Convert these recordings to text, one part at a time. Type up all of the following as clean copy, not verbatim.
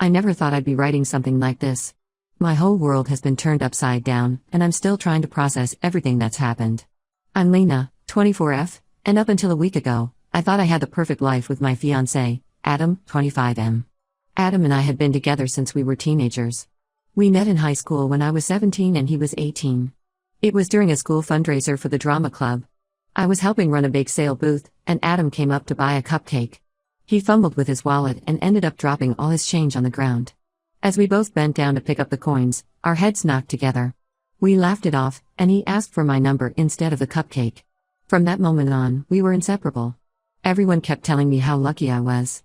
I never thought I'd be writing something like this. My whole world has been turned upside down, and I'm still trying to process everything that's happened. I'm Lena, 24F, and up until a week ago, I thought I had the perfect life with my fiancé, Adam, 25M. Adam and I had been together since we were teenagers. We met in high school when I was 17 and he was 18. It was during a school fundraiser for the drama club. I was helping run a bake sale booth, and Adam came up to buy a cupcake. He fumbled with his wallet and ended up dropping all his change on the ground. As we both bent down to pick up the coins, our heads knocked together. We laughed it off, and he asked for my number instead of the cupcake. From that moment on, we were inseparable. Everyone kept telling me how lucky I was.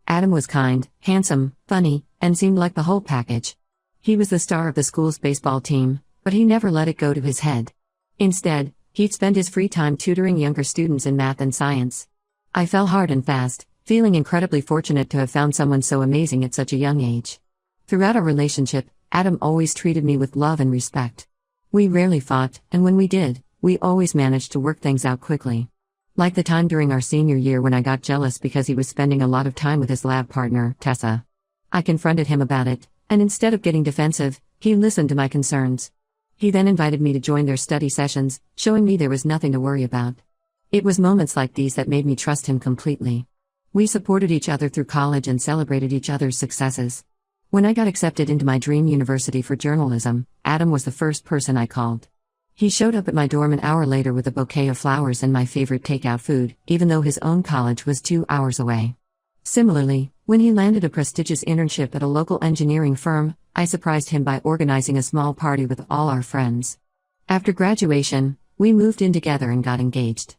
Adam was kind, handsome, funny, and seemed like the whole package. He was the star of the school's baseball team, but he never let it go to his head. Instead, he'd spend his free time tutoring younger students in math and science. I fell hard and fast, feeling incredibly fortunate to have found someone so amazing at such a young age. Throughout our relationship, Adam always treated me with love and respect. We rarely fought, and when we did, we always managed to work things out quickly. Like the time during our senior year when I got jealous because he was spending a lot of time with his lab partner, Tessa. I confronted him about it, and instead of getting defensive, he listened to my concerns. He then invited me to join their study sessions, showing me there was nothing to worry about. It was moments like these that made me trust him completely. We supported each other through college and celebrated each other's successes. When I got accepted into my dream university for journalism, Adam was the first person I called. He showed up at my dorm an hour later with a bouquet of flowers and my favorite takeout food, even though his own college was 2 hours away. Similarly, when he landed a prestigious internship at a local engineering firm, I surprised him by organizing a small party with all our friends. After graduation, we moved in together and got engaged.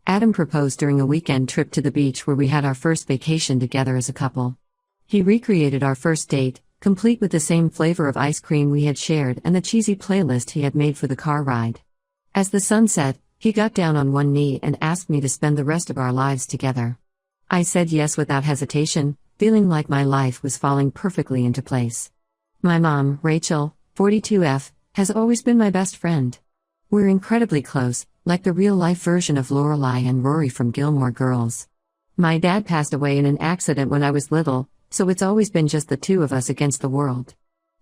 Adam proposed during a weekend trip to the beach where we had our first vacation together as a couple. He recreated our first date, complete with the same flavor of ice cream we had shared and the cheesy playlist he had made for the car ride. As the sun set, he got down on one knee and asked me to spend the rest of our lives together. I said yes without hesitation, feeling like my life was falling perfectly into place. My mom, Rachel, 42F, has always been my best friend. We're incredibly close, like the real-life version of Lorelai and Rory from Gilmore Girls. My dad passed away in an accident when I was little, so it's always been just the two of us against the world.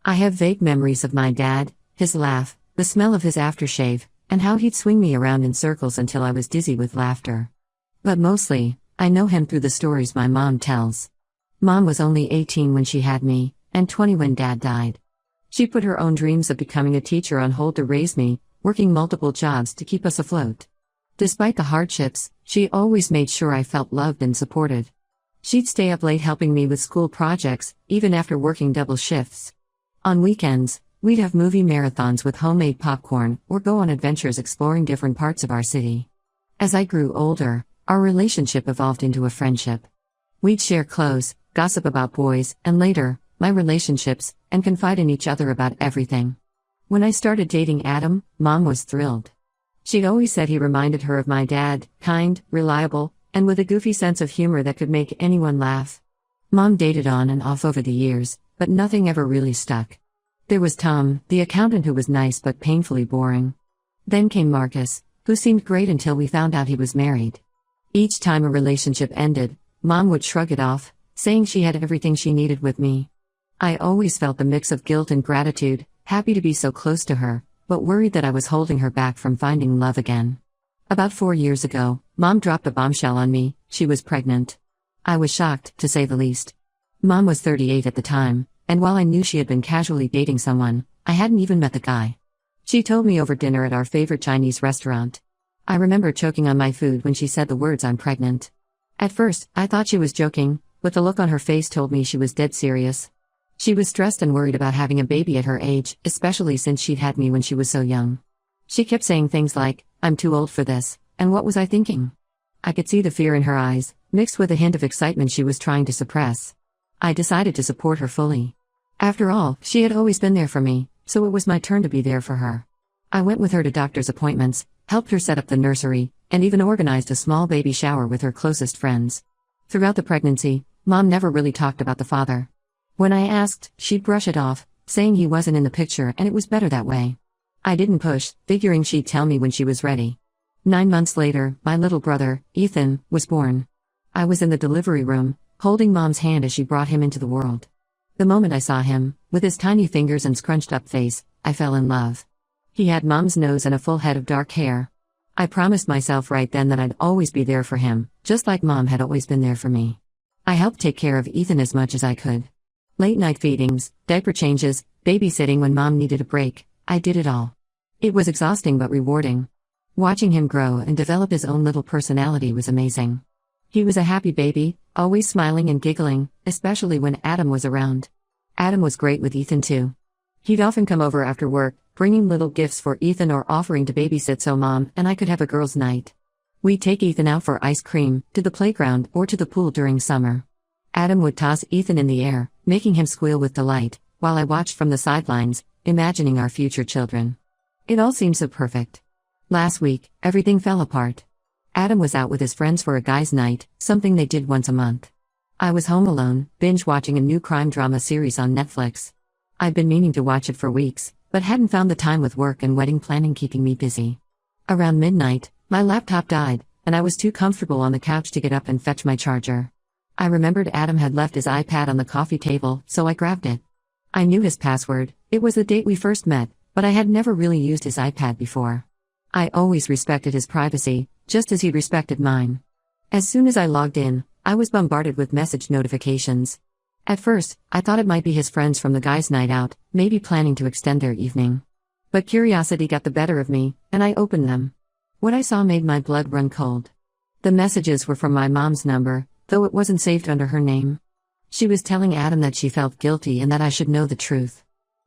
I have vague memories of my dad, his laugh, the smell of his aftershave, and how he'd swing me around in circles until I was dizzy with laughter. But mostly, I know him through the stories my mom tells. Mom was only 18 when she had me, and 20 when Dad died. She put her own dreams of becoming a teacher on hold to raise me, working multiple jobs to keep us afloat. Despite the hardships, she always made sure I felt loved and supported. She'd stay up late helping me with school projects, even after working double shifts. On weekends, we'd have movie marathons with homemade popcorn or go on adventures exploring different parts of our city. As I grew older, our relationship evolved into a friendship. We'd share clothes, gossip about boys, and later, my relationships, and confide in each other about everything. When I started dating Adam, Mom was thrilled. She'd always said he reminded her of my dad, kind, reliable, and with a goofy sense of humor that could make anyone laugh. Mom dated on and off over the years, but nothing ever really stuck. There was Tom, the accountant who was nice but painfully boring. Then came Marcus, who seemed great until we found out he was married. Each time a relationship ended, Mom would shrug it off, saying she had everything she needed with me. I always felt the mix of guilt and gratitude, happy to be so close to her, but worried that I was holding her back from finding love again. About 4 years ago, Mom dropped a bombshell on me. She was pregnant. I was shocked, to say the least. Mom was 38 at the time, and while I knew she had been casually dating someone, I hadn't even met the guy. She told me over dinner at our favorite Chinese restaurant. I remember choking on my food when she said the words "I'm pregnant." At first, I thought she was joking, but the look on her face told me she was dead serious. She was stressed and worried about having a baby at her age, especially since she'd had me when she was so young. She kept saying things like, "I'm too old for this," and what was I thinking? I could see the fear in her eyes, mixed with a hint of excitement she was trying to suppress. I decided to support her fully. After all, she had always been there for me, so it was my turn to be there for her. I went with her to doctor's appointments, helped her set up the nursery, and even organized a small baby shower with her closest friends. Throughout the pregnancy, Mom never really talked about the father. When I asked, she'd brush it off, saying he wasn't in the picture and it was better that way. I didn't push, figuring she'd tell me when she was ready. 9 months later, my little brother, Ethan, was born. I was in the delivery room, holding Mom's hand as she brought him into the world. The moment I saw him, with his tiny fingers and scrunched up face, I fell in love. He had Mom's nose and a full head of dark hair. I promised myself right then that I'd always be there for him, just like Mom had always been there for me. I helped take care of Ethan as much as I could. Late night feedings, diaper changes, babysitting when Mom needed a break, I did it all. It was exhausting but rewarding. Watching him grow and develop his own little personality was amazing. He was a happy baby, always smiling and giggling, especially when Adam was around. Adam was great with Ethan too. He'd often come over after work, bringing little gifts for Ethan or offering to babysit so Mom and I could have a girls' night. We'd take Ethan out for ice cream, to the playground, or to the pool during summer. Adam would toss Ethan in the air, making him squeal with delight, while I watched from the sidelines, imagining our future children. It all seemed so perfect. Last week, everything fell apart. Adam was out with his friends for a guys' night, something they did once a month. I was home alone, binge-watching a new crime drama series on Netflix. I'd been meaning to watch it for weeks, but hadn't found the time with work and wedding planning keeping me busy. Around midnight, my laptop died, and I was too comfortable on the couch to get up and fetch my charger. I remembered Adam had left his iPad on the coffee table, so I grabbed it. I knew his password. It was the date we first met, but I had never really used his iPad before. I always respected his privacy, just as he respected mine. As soon as I logged in, I was bombarded with message notifications. At first, I thought it might be his friends from the guys' night out, maybe planning to extend their evening. But curiosity got the better of me, and I opened them. What I saw made my blood run cold. The messages were from my mom's number, though it wasn't saved under her name. She was telling Adam that she felt guilty and that I should know the truth.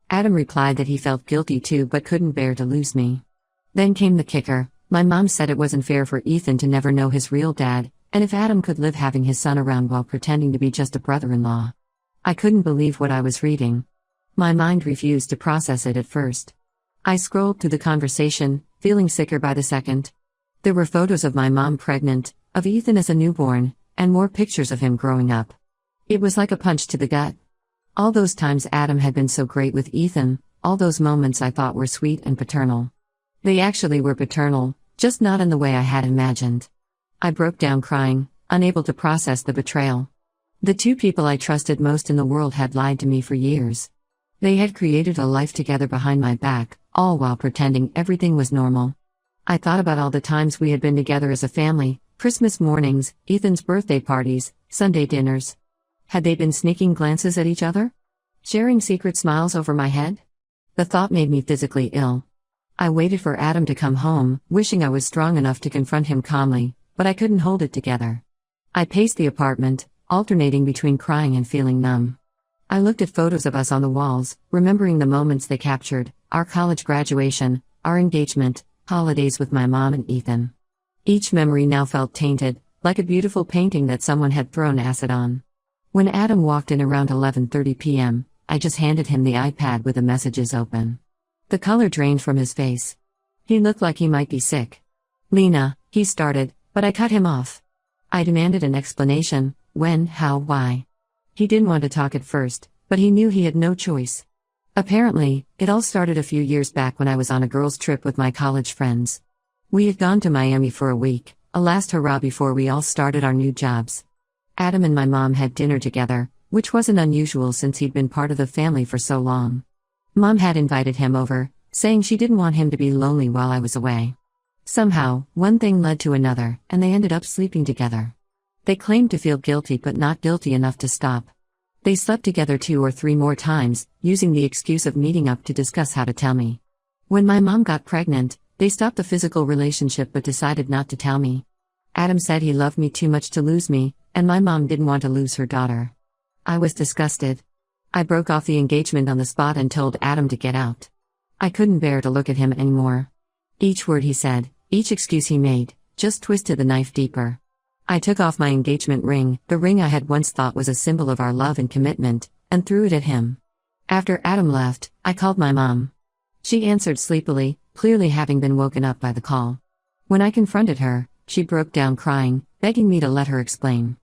Adam replied that he felt guilty too but couldn't bear to lose me. Then came the kicker. My mom said it wasn't fair for Ethan to never know his real dad, and if Adam could live having his son around while pretending to be just a brother-in-law. I couldn't believe what I was reading. My mind refused to process it at first. I scrolled through the conversation, feeling sicker by the second. There were photos of my mom pregnant, of Ethan as a newborn, and more pictures of him growing up. It was like a punch to the gut. All those times Adam had been so great with Ethan, all those moments I thought were sweet and paternal. They actually were paternal, just not in the way I had imagined. I broke down crying, unable to process the betrayal. The two people I trusted most in the world had lied to me for years. They had created a life together behind my back, all while pretending everything was normal. I thought about all the times we had been together as a family, Christmas mornings, Ethan's birthday parties, Sunday dinners. Had they been sneaking glances at each other? Sharing secret smiles over my head? The thought made me physically ill. I waited for Adam to come home, wishing I was strong enough to confront him calmly, but I couldn't hold it together. I paced the apartment, alternating between crying and feeling numb. I looked at photos of us on the walls, remembering the moments they captured, our college graduation, our engagement, holidays with my mom and Ethan. Each memory now felt tainted, like a beautiful painting that someone had thrown acid on. When Adam walked in around 11:30 p.m., I just handed him the iPad with the messages open. The color drained from his face. He looked like he might be sick. "Lena," he started, but I cut him off. I demanded an explanation: when, how, why. He didn't want to talk at first, but he knew he had no choice. Apparently, it all started a few years back when I was on a girls' trip with my college friends. We had gone to Miami for a week, a last hurrah before we all started our new jobs. Adam and my mom had dinner together, which wasn't unusual since he'd been part of the family for so long. Mom had invited him over, saying she didn't want him to be lonely while I was away. Somehow, one thing led to another, and they ended up sleeping together. They claimed to feel guilty but not guilty enough to stop. They slept together 2 or 3 more times, using the excuse of meeting up to discuss how to tell me. When my mom got pregnant, they stopped the physical relationship but decided not to tell me. Adam said he loved me too much to lose me, and my mom didn't want to lose her daughter. I was disgusted. I broke off the engagement on the spot and told Adam to get out. I couldn't bear to look at him anymore. Each word he said, each excuse he made, just twisted the knife deeper. I took off my engagement ring, the ring I had once thought was a symbol of our love and commitment, and threw it at him. After Adam left, I called my mom. She answered sleepily, clearly having been woken up by the call. When I confronted her, she broke down crying, begging me to let her explain.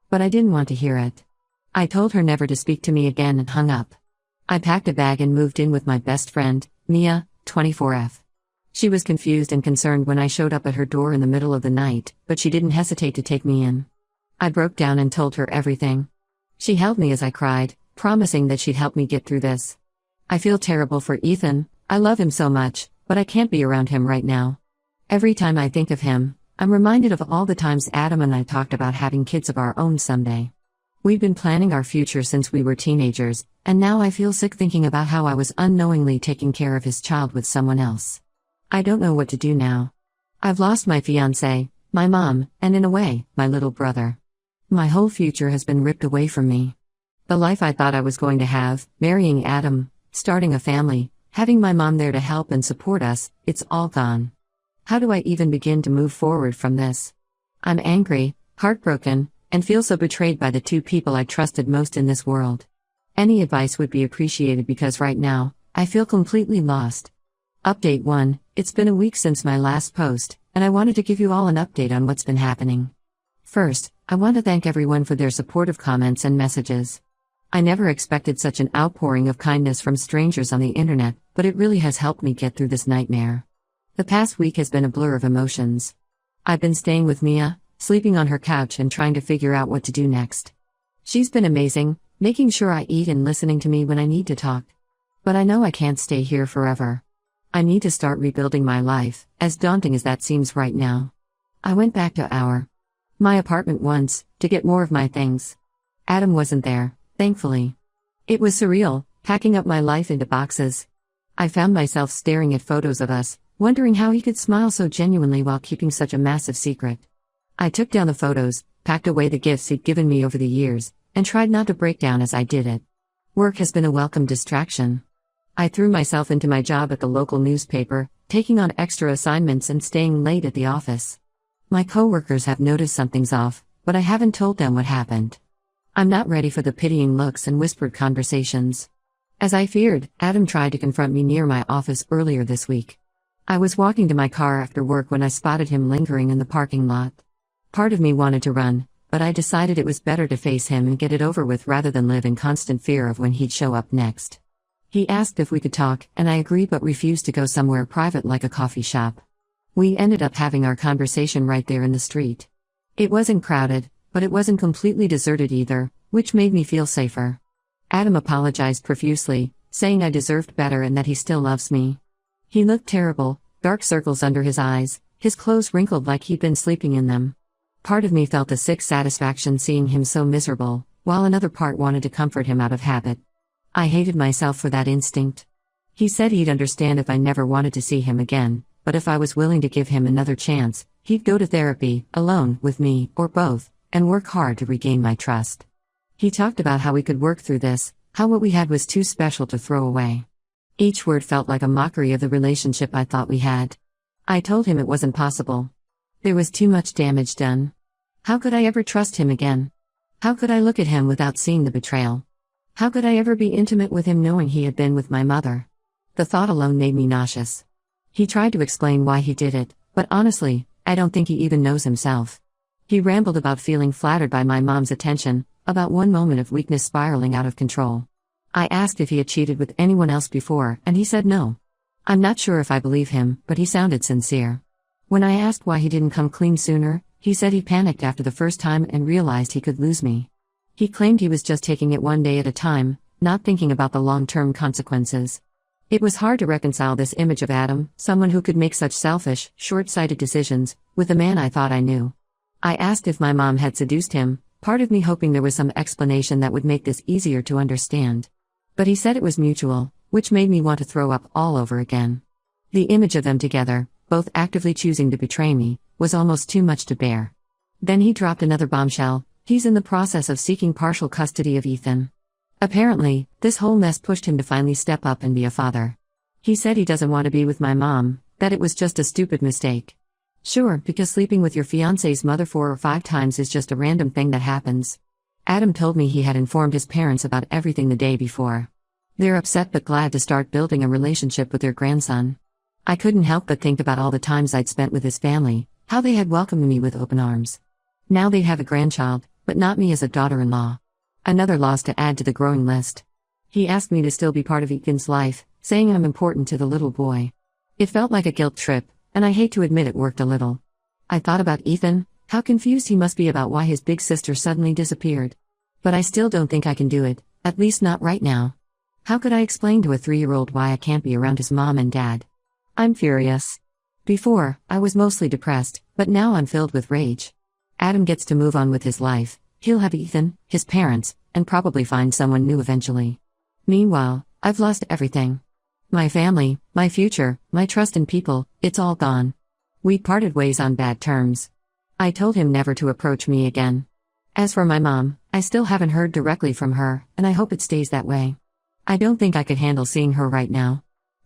But I didn't want to hear it. I told her never to speak to me again and hung up. I packed a bag and moved in with my best friend, Mia, 24F. She was confused and concerned when I showed up at her door in the middle of the night, but she didn't hesitate to take me in. I broke down and told her everything. She held me as I cried, promising that she'd help me get through this. I feel terrible for Ethan, I love him so much, but I can't be around him right now. Every time I think of him, I'm reminded of all the times Adam and I talked about having kids of our own someday. We've been planning our future since we were teenagers, and now I feel sick thinking about how I was unknowingly taking care of his child with someone else. I don't know what to do now. I've lost my fiancé, my mom, and in a way, my little brother. My whole future has been ripped away from me. The life I thought I was going to have, marrying Adam, starting a family, having my mom there to help and support us, it's all gone. How do I even begin to move forward from this? I'm angry, heartbroken, and feel so betrayed by the two people I trusted most in this world. Any advice would be appreciated because right now, I feel completely lost. Update 1, it's been a week since my last post, and I wanted to give you all an update on what's been happening. First, I want to thank everyone for their supportive comments and messages. I never expected such an outpouring of kindness from strangers on the internet, but it really has helped me get through this nightmare. The past week has been a blur of emotions. I've been staying with Mia, sleeping on her couch and trying to figure out what to do next. She's been amazing, making sure I eat and listening to me when I need to talk. But I know I can't stay here forever. I need to start rebuilding my life, as daunting as that seems right now. I went back to my apartment once, to get more of my things. Adam wasn't there, thankfully. It was surreal, packing up my life into boxes. I found myself staring at photos of us, wondering how he could smile so genuinely while keeping such a massive secret. I took down the photos, packed away the gifts he'd given me over the years, and tried not to break down as I did it. Work has been a welcome distraction. I threw myself into my job at the local newspaper, taking on extra assignments and staying late at the office. My coworkers have noticed something's off, but I haven't told them what happened. I'm not ready for the pitying looks and whispered conversations. As I feared, Adam tried to confront me near my office earlier this week. I was walking to my car after work when I spotted him lingering in the parking lot. Part of me wanted to run, but I decided it was better to face him and get it over with rather than live in constant fear of when he'd show up next. He asked if we could talk, and I agreed but refused to go somewhere private like a coffee shop. We ended up having our conversation right there in the street. It wasn't crowded, but it wasn't completely deserted either, which made me feel safer. Adam apologized profusely, saying I deserved better and that he still loves me. He looked terrible, dark circles under his eyes, his clothes wrinkled like he'd been sleeping in them. Part of me felt a sick satisfaction seeing him so miserable, while another part wanted to comfort him out of habit. I hated myself for that instinct. He said he'd understand if I never wanted to see him again, but if I was willing to give him another chance, he'd go to therapy, alone, with me, or both, and work hard to regain my trust. He talked about how we could work through this, how what we had was too special to throw away. Each word felt like a mockery of the relationship I thought we had. I told him it wasn't possible. There was too much damage done. How could I ever trust him again? How could I look at him without seeing the betrayal? How could I ever be intimate with him knowing he had been with my mother? The thought alone made me nauseous. He tried to explain why he did it, but honestly, I don't think he even knows himself. He rambled about feeling flattered by my mom's attention, about one moment of weakness spiraling out of control. I asked if he had cheated with anyone else before, and he said no. I'm not sure if I believe him, but he sounded sincere. When I asked why he didn't come clean sooner, he said he panicked after the first time and realized he could lose me. He claimed he was just taking it one day at a time, not thinking about the long-term consequences. It was hard to reconcile this image of Adam, someone who could make such selfish, short-sighted decisions, with a man I thought I knew. I asked if my mom had seduced him, part of me hoping there was some explanation that would make this easier to understand. But he said it was mutual, which made me want to throw up all over again. The image of them together, both actively choosing to betray me, was almost too much to bear. Then he dropped another bombshell: he's in the process of seeking partial custody of Ethan. Apparently, this whole mess pushed him to finally step up and be a father. He said he doesn't want to be with my mom, that it was just a stupid mistake. Sure, because sleeping with your fiancé's mother 4 or 5 times is just a random thing that happens. Adam told me he had informed his parents about everything the day before. They're upset but glad to start building a relationship with their grandson. I couldn't help but think about all the times I'd spent with his family, how they had welcomed me with open arms. Now they have a grandchild, but not me as a daughter-in-law. Another loss to add to the growing list. He asked me to still be part of Ethan's life, saying I'm important to the little boy. It felt like a guilt trip, and I hate to admit it worked a little. I thought about Ethan, how confused he must be about why his big sister suddenly disappeared. But I still don't think I can do it, At least not right now. How could I explain to a 3-year-old why I can't be around his mom and dad? I'm furious. Before, I was mostly depressed, but now I'm filled with rage. Adam gets to move on with his life. He'll have Ethan, his parents, and probably find someone new eventually. Meanwhile, I've lost everything. My family, my future, my trust in people, it's all gone. We parted ways on bad terms. I told him never to approach me again. As for my mom, I still haven't heard directly from her, and I hope it stays that way. I don't think I could handle seeing her right now.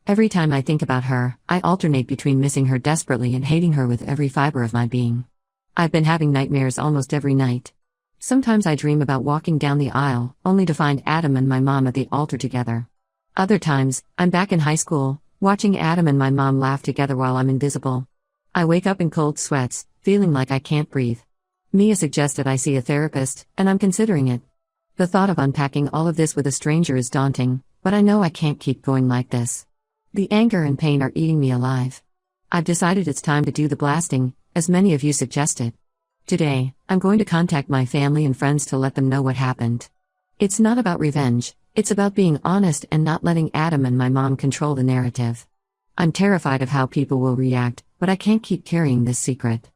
Every time I think about her, I alternate between missing her desperately and hating her with every fiber of my being. I've been having nightmares almost every night. Sometimes I dream about walking down the aisle, only to find Adam and my mom at the altar together. Other times, I'm back in high school, watching Adam and my mom laugh together while I'm invisible. I wake up in cold sweats, feeling like I can't breathe. Mia suggested I see a therapist, and I'm considering it. The thought of unpacking all of this with a stranger is daunting, but I know I can't keep going like this. The anger and pain are eating me alive. I've decided it's time to do the blasting, as many of you suggested. Today, I'm going to contact my family and friends to let them know what happened. It's not about revenge, it's about being honest and not letting Adam and my mom control the narrative. I'm terrified of how people will react, but I can't keep carrying this secret.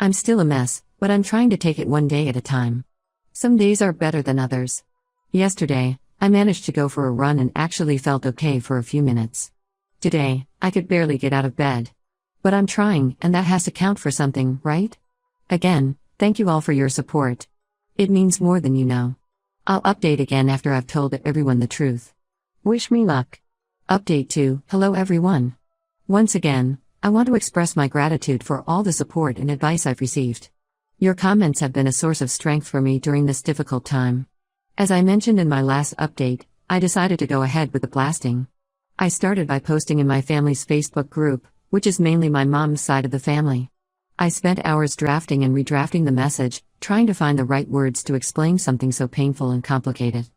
I'm still a mess, but I'm trying to take it one day at a time. Some days are better than others. Yesterday, I managed to go for a run and actually felt okay for a few minutes. Today, I could barely get out of bed. But I'm trying, and that has to count for something, right? Again, thank you all for your support. It means more than you know. I'll update again after I've told everyone the truth. Wish me luck. Update 2. Hello everyone. Once again, I want to express my gratitude for all the support and advice I've received. Your comments have been a source of strength for me during this difficult time. As I mentioned in my last update, I decided to go ahead with the blasting. I started by posting in my family's Facebook group, which is mainly my mom's side of the family. I spent hours drafting and redrafting the message, trying to find the right words to explain something so painful and complicated.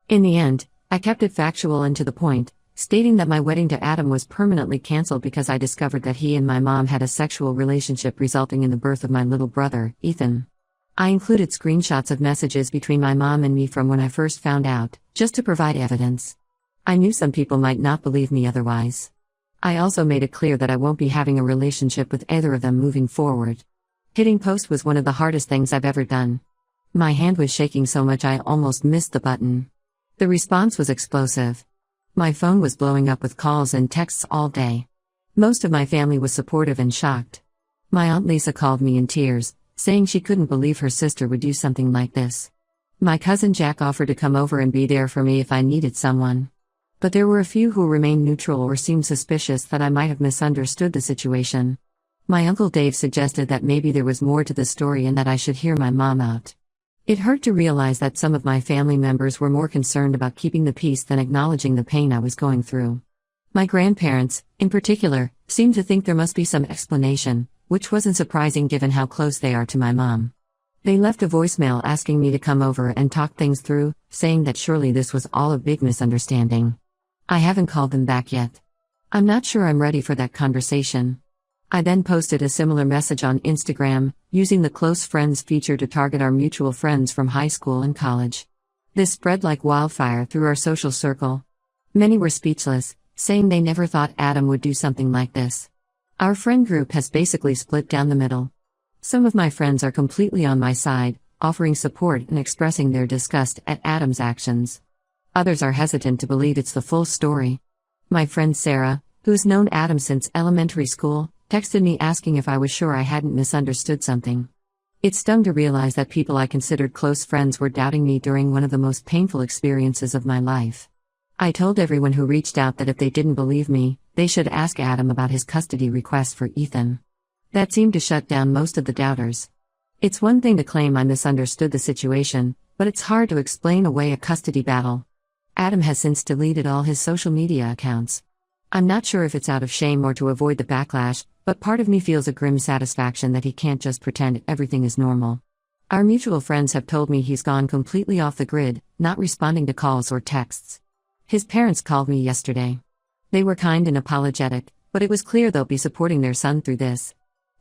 In the end, I kept it factual and to the point, stating that my wedding to Adam was permanently cancelled because I discovered that he and my mom had a sexual relationship resulting in the birth of my little brother, Ethan. I included screenshots of messages between my mom and me from when I first found out, just to provide evidence. I knew some people might not believe me otherwise. I also made it clear that I won't be having a relationship with either of them moving forward. Hitting post was one of the hardest things I've ever done. My hand was shaking so much I almost missed the button. The response was explosive. My phone was blowing up with calls and texts all day. Most of my family was supportive and shocked. My Aunt Lisa called me in tears, saying she couldn't believe her sister would do something like this. My cousin Jack offered to come over and be there for me if I needed someone. But there were a few who remained neutral or seemed suspicious that I might have misunderstood the situation. My Uncle Dave suggested that maybe there was more to the story and that I should hear my mom out. It hurt to realize that some of my family members were more concerned about keeping the peace than acknowledging the pain I was going through. My grandparents, in particular, seemed to think there must be some explanation, which wasn't surprising given how close they are to my mom. They left a voicemail asking me to come over and talk things through, saying that surely this was all a big misunderstanding. I haven't called them back yet. I'm not sure I'm ready for that conversation. I then posted a similar message on Instagram, using the close friends feature to target our mutual friends from high school and college. This spread like wildfire through our social circle. Many were speechless, saying they never thought Adam would do something like this. Our friend group has basically split down the middle. Some of my friends are completely on my side, offering support and expressing their disgust at Adam's actions. Others are hesitant to believe it's the full story. My friend Sarah, who's known Adam since elementary school, texted me asking if I was sure I hadn't misunderstood something. It stung to realize that people I considered close friends were doubting me during one of the most painful experiences of my life. I told everyone who reached out that if they didn't believe me, they should ask Adam about his custody request for Ethan. That seemed to shut down most of the doubters. It's one thing to claim I misunderstood the situation, but it's hard to explain away a custody battle. Adam has since deleted all his social media accounts. I'm not sure if it's out of shame or to avoid the backlash, but part of me feels a grim satisfaction that he can't just pretend everything is normal. Our mutual friends have told me he's gone completely off the grid, not responding to calls or texts. His parents called me yesterday. They were kind and apologetic, but it was clear they'll be supporting their son through this.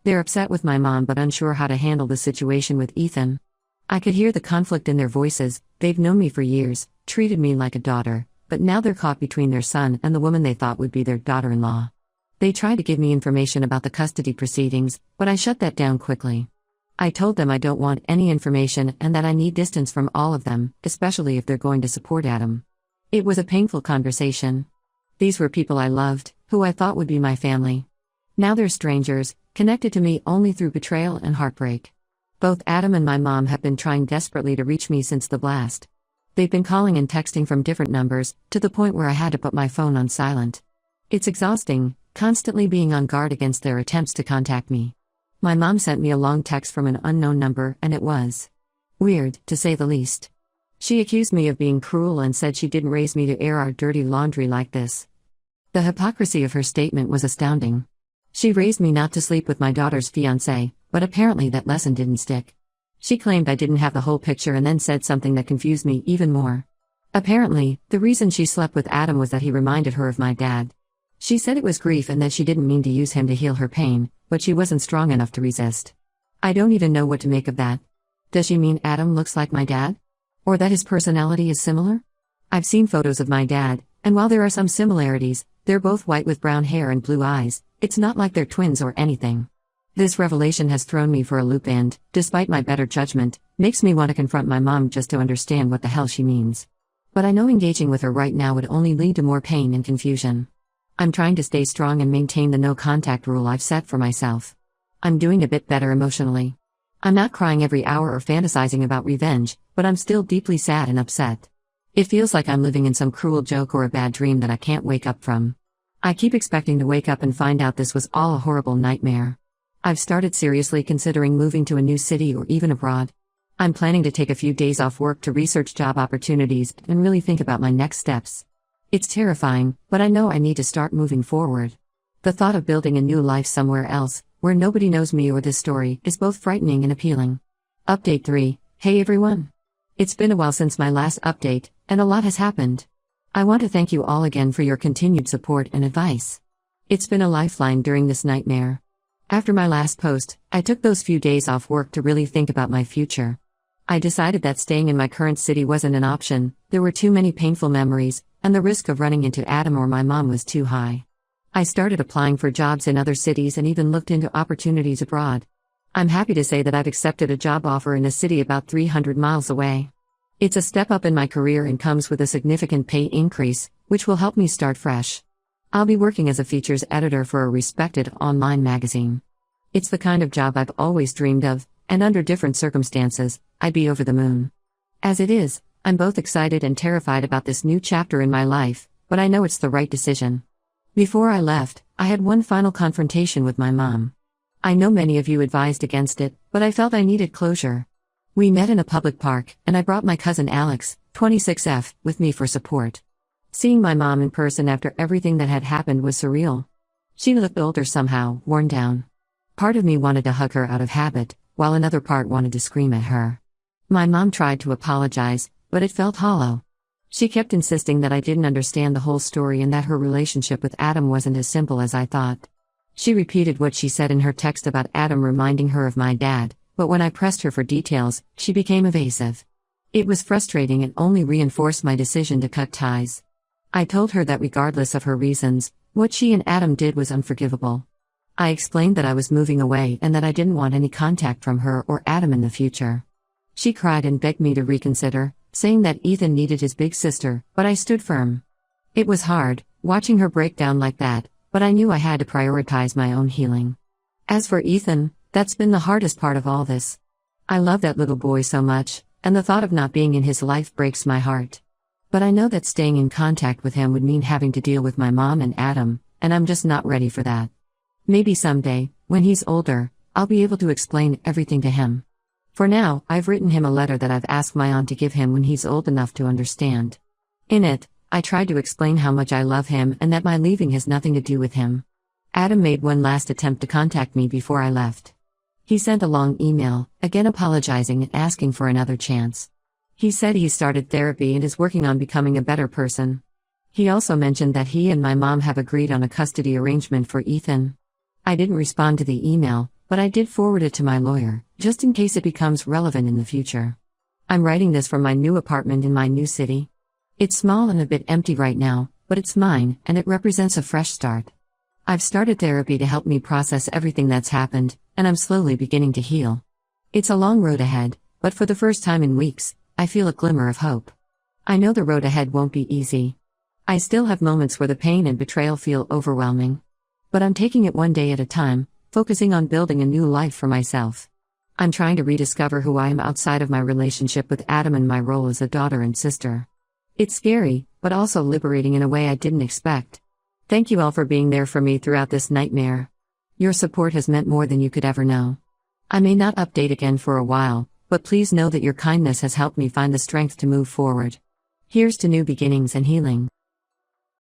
They're upset with my mom but unsure how to handle the situation with Ethan. I could hear the conflict in their voices, They've known me for years, treated me like a daughter, but now they're caught between their son and the woman they thought would be their daughter-in-law. They tried to give me information about the custody proceedings, but I shut that down quickly. I told them I don't want any information and that I need distance from all of them, especially if they're going to support Adam. It was a painful conversation. These were people I loved, who I thought would be my family. Now they're strangers, connected to me only through betrayal and heartbreak. Both Adam and my mom have been trying desperately to reach me since the blast. They've been calling and texting from different numbers, to the point where I had to put my phone on silent. It's exhausting, constantly being on guard against their attempts to contact me. My mom sent me a long text from an unknown number, and it was weird, to say the least. She accused me of being cruel and said she didn't raise me to air our dirty laundry like this. The hypocrisy of her statement was astounding. She raised me not to sleep with my daughter's fiancé, but apparently that lesson didn't stick. She claimed I didn't have the whole picture and then said something that confused me even more. Apparently, the reason she slept with Adam was that he reminded her of my dad. She said it was grief and that she didn't mean to use him to heal her pain, but she wasn't strong enough to resist. I don't even know what to make of that. Does she mean Adam looks like my dad? Or that his personality is similar? I've seen photos of my dad, and while there are some similarities, they're both white with brown hair and blue eyes. It's not like they're twins or anything. This revelation has thrown me for a loop and, despite my better judgment, makes me want to confront my mom just to understand what the hell she means. But I know engaging with her right now would only lead to more pain and confusion. I'm trying to stay strong and maintain the no-contact rule I've set for myself. I'm doing a bit better emotionally. I'm not crying every hour or fantasizing about revenge, but I'm still deeply sad and upset. It feels like I'm living in some cruel joke or a bad dream that I can't wake up from. I keep expecting to wake up and find out this was all a horrible nightmare. I've started seriously considering moving to a new city or even abroad. I'm planning to take a few days off work to research job opportunities and really think about my next steps. It's terrifying, but I know I need to start moving forward. The thought of building a new life somewhere else, where nobody knows me or this story, is both frightening and appealing. Update 3. Hey everyone! It's been a while since my last update, and a lot has happened. I want to thank you all again for your continued support and advice. It's been a lifeline during this nightmare. After my last post, I took those few days off work to really think about my future. I decided that staying in my current city wasn't an option. There were too many painful memories, and the risk of running into Adam or my mom was too high. I started applying for jobs in other cities and even looked into opportunities abroad. I'm happy to say that I've accepted a job offer in a city about 300 miles away. It's a step up in my career and comes with a significant pay increase, which will help me start fresh. I'll be working as a features editor for a respected online magazine. It's the kind of job I've always dreamed of, and under different circumstances, I'd be over the moon. As it is, I'm both excited and terrified about this new chapter in my life, but I know it's the right decision. Before I left, I had one final confrontation with my mom. I know many of you advised against it, but I felt I needed closure. We met in a public park, and I brought my cousin Alex, 26F, with me for support. Seeing my mom in person after everything that had happened was surreal. She looked older somehow, worn down. Part of me wanted to hug her out of habit, while another part wanted to scream at her. My mom tried to apologize, but it felt hollow. She kept insisting that I didn't understand the whole story and that her relationship with Adam wasn't as simple as I thought. She repeated what she said in her text about Adam reminding her of my dad, but when I pressed her for details, she became evasive. It was frustrating and only reinforced my decision to cut ties. I told her that regardless of her reasons, what she and Adam did was unforgivable. I explained that I was moving away and that I didn't want any contact from her or Adam in the future. She cried and begged me to reconsider, saying that Ethan needed his big sister, but I stood firm. It was hard, watching her break down like that, but I knew I had to prioritize my own healing. As for Ethan, that's been the hardest part of all this. I love that little boy so much, and the thought of not being in his life breaks my heart. But I know that staying in contact with him would mean having to deal with my mom and Adam, and I'm just not ready for that. Maybe someday, when he's older, I'll be able to explain everything to him. For now, I've written him a letter that I've asked my aunt to give him when he's old enough to understand. In it, I tried to explain how much I love him and that my leaving has nothing to do with him. Adam made one last attempt to contact me before I left. He sent a long email, again apologizing and asking for another chance. He said he started therapy and is working on becoming a better person. He also mentioned that he and my mom have agreed on a custody arrangement for Ethan. I didn't respond to the email, but I did forward it to my lawyer, just in case it becomes relevant in the future. I'm writing this from my new apartment in my new city. It's small and a bit empty right now, but it's mine, and it represents a fresh start. I've started therapy to help me process everything that's happened, and I'm slowly beginning to heal. It's a long road ahead, but for the first time in weeks, I feel a glimmer of hope. I know the road ahead won't be easy. I still have moments where the pain and betrayal feel overwhelming. But I'm taking it one day at a time, focusing on building a new life for myself. I'm trying to rediscover who I am outside of my relationship with Adam and my role as a daughter and sister. It's scary, but also liberating in a way I didn't expect. Thank you all for being there for me throughout this nightmare. Your support has meant more than you could ever know. I may not update again for a while, but please know that your kindness has helped me find the strength to move forward. Here's to new beginnings and healing.